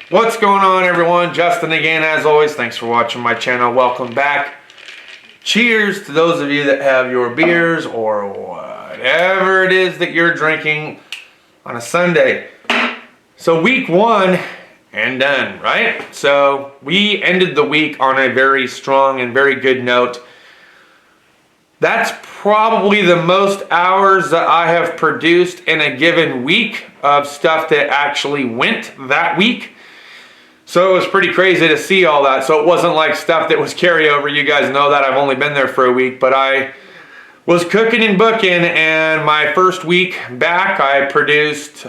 What's going on, everyone? Justin again, as always. Thanks for watching my channel. Welcome back. Cheers to those of you that have your beers or whatever it is that you're drinking on a Sunday. So week one and done, right? So we ended the week on a very strong and very good note. That's probably the most hours that I have produced in a given week of stuff that actually went that week. So it was pretty crazy to see all that. So it wasn't like stuff that was carryover. You guys know that I've only been there for a week, but I was cooking and booking, and my first week back, I produced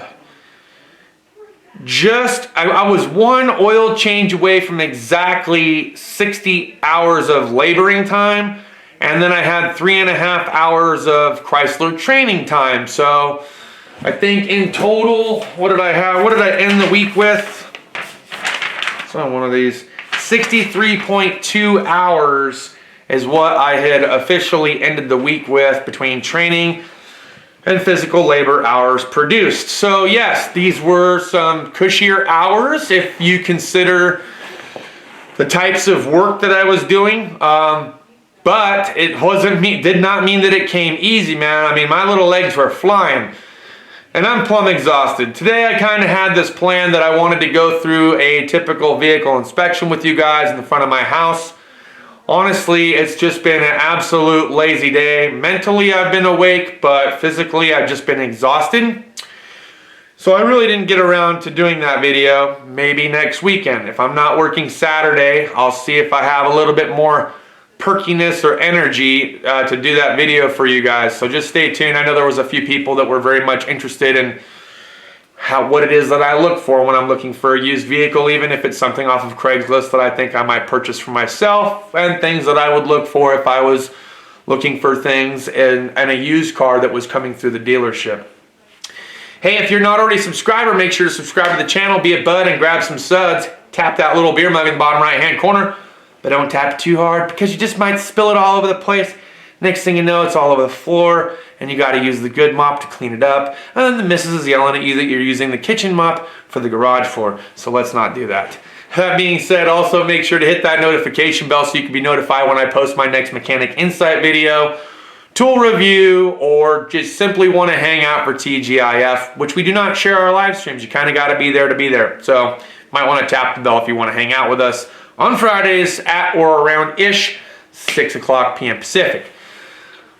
I was one oil change away from exactly 60 hours of laboring time. And then I had 3.5 hours of Chrysler training time. So I think in total, what did I have? What did I end the week with? So one of these, 63.2 hours is what I had officially ended the week with between training and physical labor hours produced. So yes, these were some cushier hours if you consider the types of work that I was doing. But it did not mean that it came easy, man. I mean, my little legs were flying. And I'm plumb exhausted. Today I kind of had this plan that I wanted to go through a typical vehicle inspection with you guys in the front of my house. Honestly, it's just been an absolute lazy day. Mentally I've been awake, but physically I've just been exhausted. So I really didn't get around to doing that video. Maybe next weekend. If I'm not working Saturday, I'll see if I have a little bit more perkiness or energy to do that video for you guys. So just stay tuned. I know there was a few people that were very much interested in what it is that I look for when I'm looking for a used vehicle, even if it's something off of Craigslist that I think I might purchase for myself, and things that I would look for if I was looking for things in a used car that was coming through the dealership. Hey, if you're not already a subscriber, make sure to subscribe to the channel, be a bud, and grab some suds. Tap that little beer mug in the bottom right hand corner. But don't tap it too hard because you just might spill it all over the place. Next thing you know, it's all over the floor and you got to use the good mop to clean it up. And then the missus is yelling at you that you're using the kitchen mop for the garage floor. So let's not do that. That being said, also make sure to hit that notification bell so you can be notified when I post my next Mechanic Insight video, tool review, or just simply want to hang out for TGIF, which we do not share our live streams. You kind of got to be there to be there. So might want to tap the bell if you want to hang out with us on Fridays at or around-ish 6 o'clock p.m. Pacific.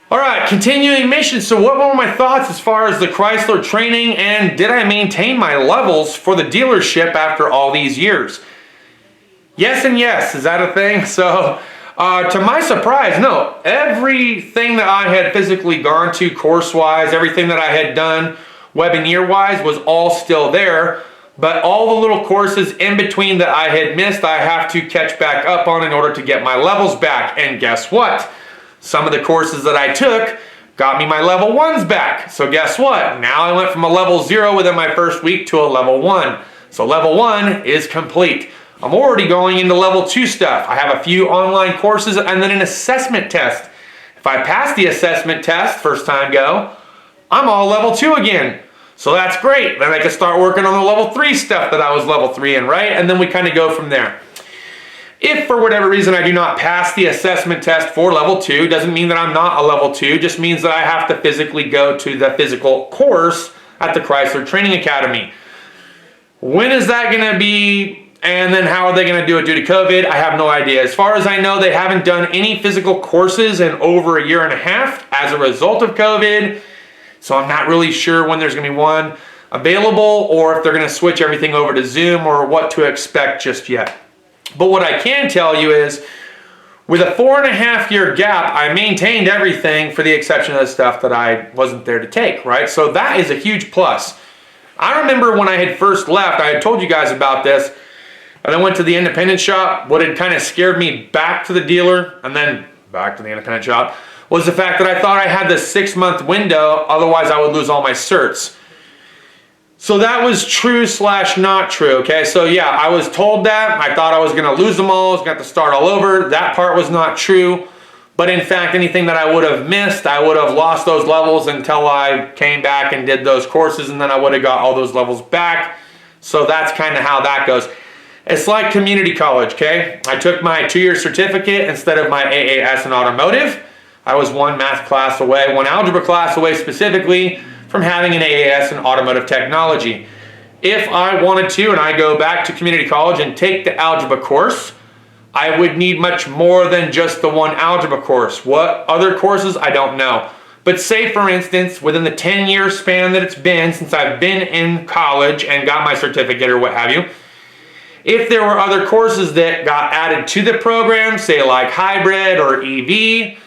All right, continuing mission. So what were my thoughts as far as the Chrysler training, and did I maintain my levels for the dealership after all these years? Yes and yes. Is that a thing? So to my surprise, no. Everything that I had physically gone to course-wise, everything that I had done webinar-wise was all still there. But all the little courses in between that I had missed, I have to catch back up on in order to get my levels back. And guess what? Some of the courses that I took got me my level 1s back. So guess what? Now I went from a level 0 within my first week to a level 1. So level 1 is complete. I'm already going into level 2 stuff. I have a few online courses and then an assessment test. If I pass the assessment test, first time go, I'm all level 2 again. So that's great. Then I can start working on the level 3 stuff that I was level 3 in, right? And then we kind of go from there. If for whatever reason I do not pass the assessment test for level 2, doesn't mean that I'm not a level 2, just means that I have to physically go to the physical course at the Chrysler Training Academy. When is that going to be? And then how are they going to do it due to COVID? I have no idea. As far as I know, they haven't done any physical courses in over 1.5 years as a result of COVID. So I'm not really sure when there's going to be one available or if they're going to switch everything over to Zoom or what to expect just yet. But what I can tell you is with a 4.5-year gap, I maintained everything for the exception of the stuff that I wasn't there to take, right? So that is a huge plus. I remember when I had first left, I had told you guys about this, and I went to the independent shop. What had kind of scared me back to the dealer and then back to the independent shop was the fact that I thought I had this 6-month window, otherwise I would lose all my certs. So that was true / not true, okay? So yeah, I was told that. I thought I was gonna lose them all, I was gonna have to start all over. That part was not true. But in fact, anything that I would have missed, I would have lost those levels until I came back and did those courses, and then I would have got all those levels back. So that's kind of how that goes. It's like community college, okay? I took my 2-year certificate instead of my AAS in automotive. I was one math class away, one algebra class away specifically from having an AAS in automotive technology. If I wanted to, and I go back to community college and take the algebra course, I would need much more than just the one algebra course. What other courses, I don't know. But say, for instance, within the 10-year span that it's been since I've been in college and got my certificate or what have you, if there were other courses that got added to the program, say like hybrid or EV,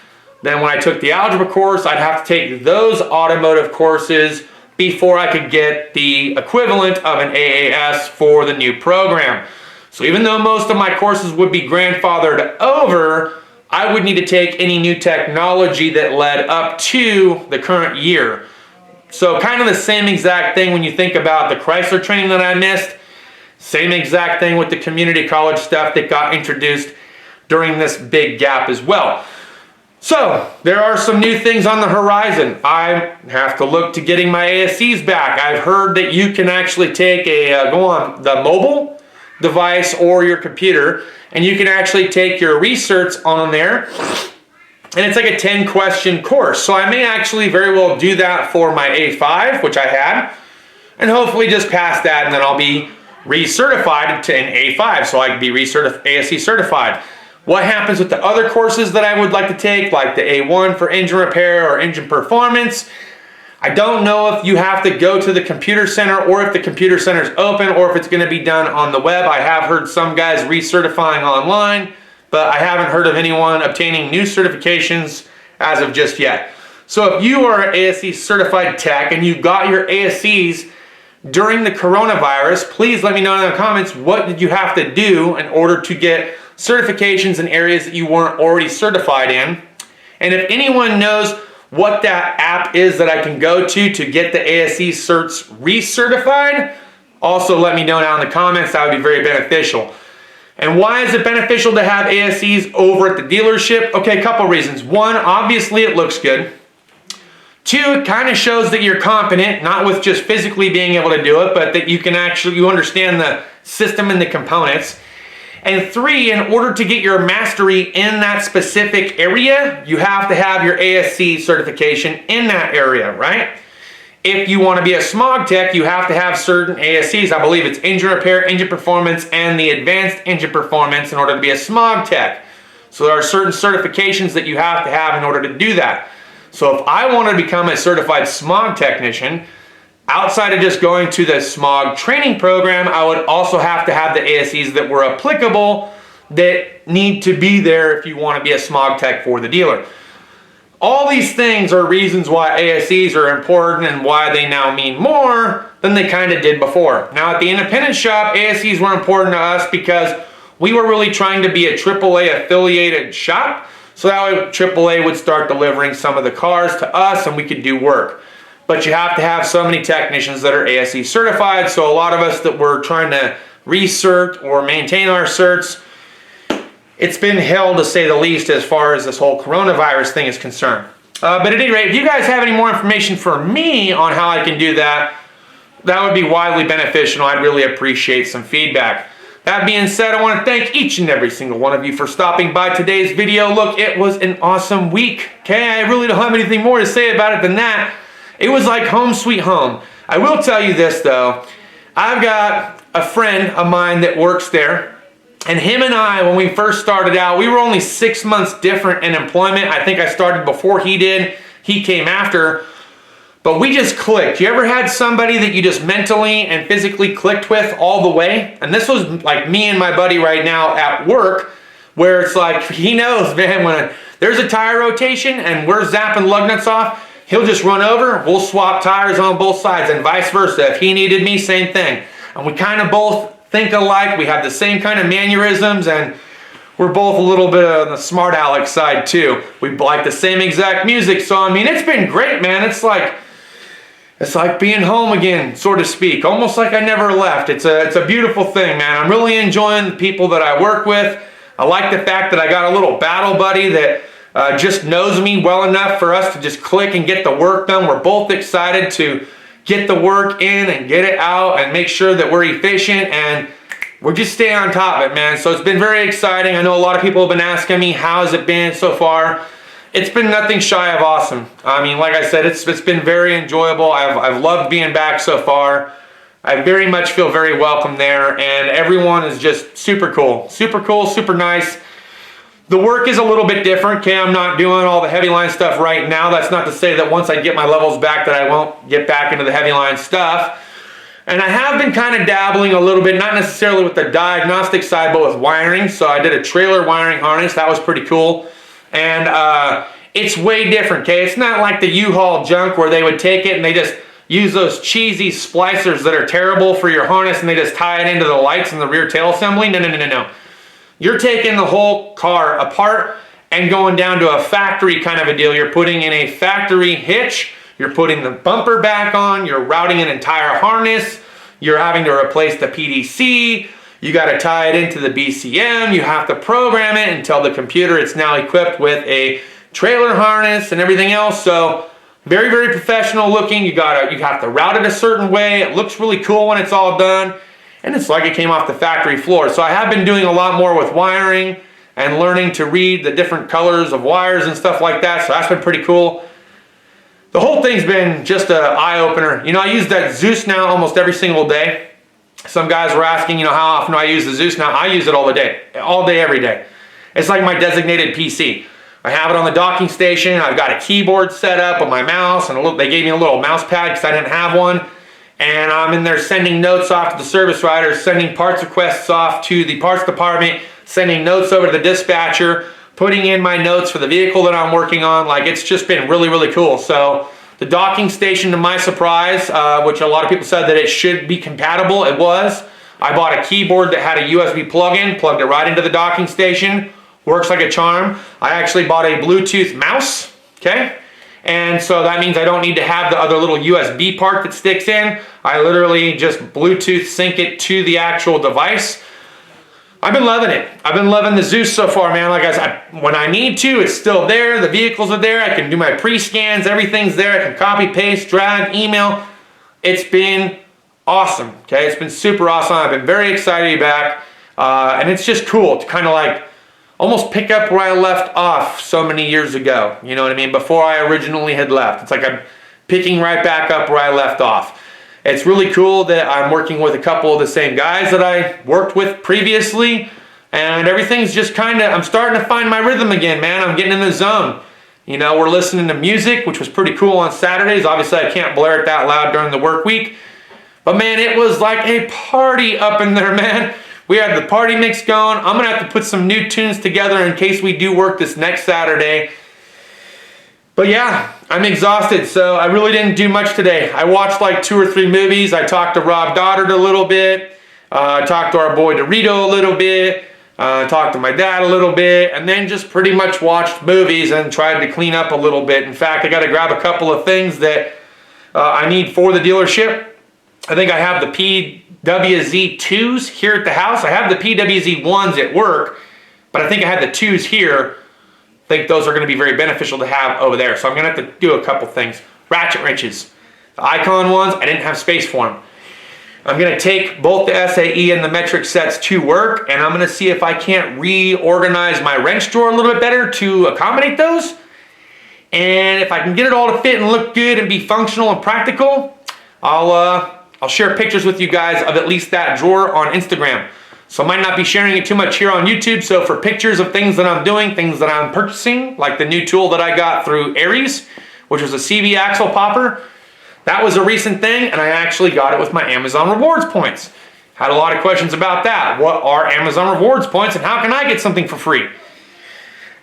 then when I took the algebra course, I'd have to take those automotive courses before I could get the equivalent of an AAS for the new program. So even though most of my courses would be grandfathered over, I would need to take any new technology that led up to the current year. So kind of the same exact thing when you think about the Chrysler training that I missed. Same exact thing with the community college stuff that got introduced during this big gap as well. So there are some new things on the horizon. I have to look to getting my ASCs back. I've heard that you can actually take go on the mobile device or your computer, and you can actually take your research on there, and it's like a 10-question course. So I may actually very well do that for my A5, which I had, and hopefully just pass that, and then I'll be recertified to an A5, so I can be ASC certified. What happens with the other courses that I would like to take, like the A1 for engine repair or engine performance? I don't know if you have to go to the computer center or if the computer center is open or if it's going to be done on the web. I have heard some guys recertifying online, but I haven't heard of anyone obtaining new certifications as of just yet. So if you are an ASC certified tech and you got your ASCs during the coronavirus, please let me know in the comments what did you have to do in order to get certifications in areas that you weren't already certified in. And if anyone knows what that app is that I can go to get the ASC certs recertified, also let me know down in the comments. That would be very beneficial. And why is it beneficial to have ASCs over at the dealership? Okay, a couple reasons. One, obviously it looks good. Two, it kind of shows that you're competent, not with just physically being able to do it, but that you can actually, you understand the system and the components. And three, in order to get your mastery in that specific area, you have to have your ASC certification in that area, right? If you want to be a smog tech, you have to have certain ASCs. I believe it's engine repair, engine performance, and the advanced engine performance in order to be a smog tech. So there are certain certifications that you have to have in order to do that. So if I want to become a certified smog technician, outside of just going to the smog training program, I would also have to have the ASCs that were applicable that need to be there if you want to be a smog tech for the dealer. All these things are reasons why ASCs are important and why they now mean more than they kind of did before. Now at the independent shop, ASCs were important to us because we were really trying to be a AAA affiliated shop. So that way AAA would start delivering some of the cars to us and we could do work. But you have to have so many technicians that are ASC certified. So a lot of us that were trying to recert or maintain our certs, it's been hell to say the least as far as this whole coronavirus thing is concerned. But at any rate, if you guys have any more information for me on how I can do that, that would be widely beneficial. I'd really appreciate some feedback. That being said, I want to thank each and every single one of you for stopping by today's video. Look, it was an awesome week. Okay, I really don't have anything more to say about it than that. It was like home sweet home. I will tell you this though. I've got a friend of mine that works there, and him and I, when we first started out, we were only 6 months different in employment. I think I started before he did. He came after. But we just clicked. You ever had somebody that you just mentally and physically clicked with all the way? And this was like me and my buddy right now at work, where it's like, he knows, man, when there's a tire rotation and we're zapping lug nuts off, he'll just run over, we'll swap tires on both sides, and vice versa. If he needed me, same thing. And we kind of both think alike. We have the same kind of mannerisms, and we're both a little bit on the smart aleck side too. We like the same exact music. So, I mean, it's been great, man. It's like being home again, so to speak. Almost like I never left. It's a beautiful thing, man. I'm really enjoying the people that I work with. I like the fact that I got a little battle buddy that just knows me well enough for us to just click and get the work done. We're both excited to get the work in and get it out and make sure that we're efficient. And we're just staying on top of it, man. So it's been very exciting. I know a lot of people have been asking me, how has it been so far? It's been nothing shy of awesome. I mean, like I said, it's been very enjoyable. I've loved being back so far. I very much feel very welcome there, and everyone is just super cool, super nice. The work is a little bit different. Okay, I'm not doing all the heavy line stuff right now. That's not to say that once I get my levels back that I won't get back into the heavy line stuff. And I have been kind of dabbling a little bit, not necessarily with the diagnostic side, but with wiring. So I did a trailer wiring harness. That was pretty cool. And it's way different, okay? It's not like the U-Haul junk where they would take it and they just use those cheesy splicers that are terrible for your harness and they just tie it into the lights and the rear tail assembly. No. You're taking the whole car apart and going down to a factory kind of a deal. You're putting in a factory hitch. You're putting the bumper back on. You're routing an entire harness. You're having to replace the PDC. You got to tie it into the BCM. You have to program it and tell the computer it's now equipped with a trailer harness and everything else. So very professional looking. You have to route it a certain way. It looks really cool when it's all done. And it's like it came off the factory floor. So I have been doing a lot more with wiring and learning to read the different colors of wires and stuff like that. So that's been pretty cool. The whole thing's been just an eye-opener. You know, I use that Zeus now almost every single day. Some guys were asking, you know, how often do I use the Zeus now? I use it all day, every day. It's like my designated PC. I have it on the docking station. I've got a keyboard set up with my mouse, and they gave me a little mouse pad because I didn't have one. And I'm in there sending notes off to the service writers, sending parts requests off to the parts department, sending notes over to the dispatcher, putting in my notes for the vehicle that I'm working on. Like, it's just been really cool. So the docking station, to my surprise, which a lot of people said that it should be compatible, it was. I bought a keyboard that had a USB plug-in, plugged it right into the docking station. Works like a charm. I actually bought a Bluetooth mouse, okay? And so that means I don't need to have the other little USB part that sticks in. I literally just Bluetooth sync it to the actual device. I've been loving it. I've been loving the Zeus so far, man. Like I said, when I need to, it's still there. The vehicles are there. I can do my pre-scans. Everything's there. I can copy, paste, drag, email. It's been awesome, okay? It's been super awesome. I've been very excited to be back. And it's just cool to kind of like almost pick up where I left off so many years ago. You know what I mean? Before I originally had left. It's like I'm picking right back up where I left off. It's really cool that I'm working with a couple of the same guys that I worked with previously, and everything's just kind of, I'm starting to find my rhythm again, man. I'm getting in the zone. You know, we're listening to music, which was pretty cool on Saturdays. Obviously, I can't blare it that loud during the work week, but man, it was like a party up in there, man. We had the party mix going. I'm gonna have to put some new tunes together in case we do work this next Saturday. But yeah, I'm exhausted, so I really didn't do much today. I watched like 2 or 3 movies. I talked to Rob Goddard a little bit. I talked to our boy Dorito a little bit. Talked to my dad a little bit. And then just pretty much watched movies and tried to clean up a little bit. In fact, I got to grab a couple of things that I need for the dealership. I think I have the PWZ2s here at the house. I have the PWZ1s at work, but I think I had the 2s here. I think those are going to be very beneficial to have over there. So I'm going to have to do a couple things. Ratchet wrenches. The Icon ones, I didn't have space for them. I'm going to take both the SAE and the metric sets to work, and I'm going to see if I can't reorganize my wrench drawer a little bit better to accommodate those. And if I can get it all to fit and look good and be functional and practical, I'll share pictures with you guys of at least that drawer on Instagram. So I might not be sharing it too much here on YouTube. So for pictures of things that I'm doing, things that I'm purchasing, like the new tool that I got through Aries, which was a CV axle popper, that was a recent thing, and I actually got it with my Amazon Rewards points. Had a lot of questions about that. What are Amazon Rewards points, and how can I get something for free?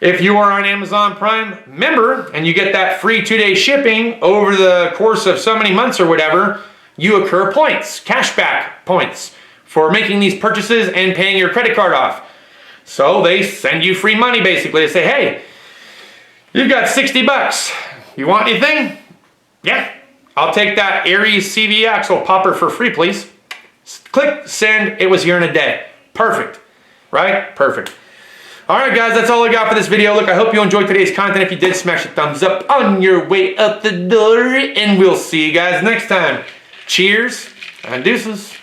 If you are an Amazon Prime member and you get that free 2-day shipping over the course of so many months or whatever, you accrue points, cashback points, for making these purchases and paying your credit card off. So they send you free money basically. They say, hey, you've got 60 bucks. You want anything? Yeah, I'll take that Aries CV axle popper for free, please. Click, send, it was here in a day. Perfect, right? Perfect. All right, guys, that's all I got for this video. Look, I hope you enjoyed today's content. If you did, smash a thumbs up on your way out the door, and we'll see you guys next time. Cheers and deuces.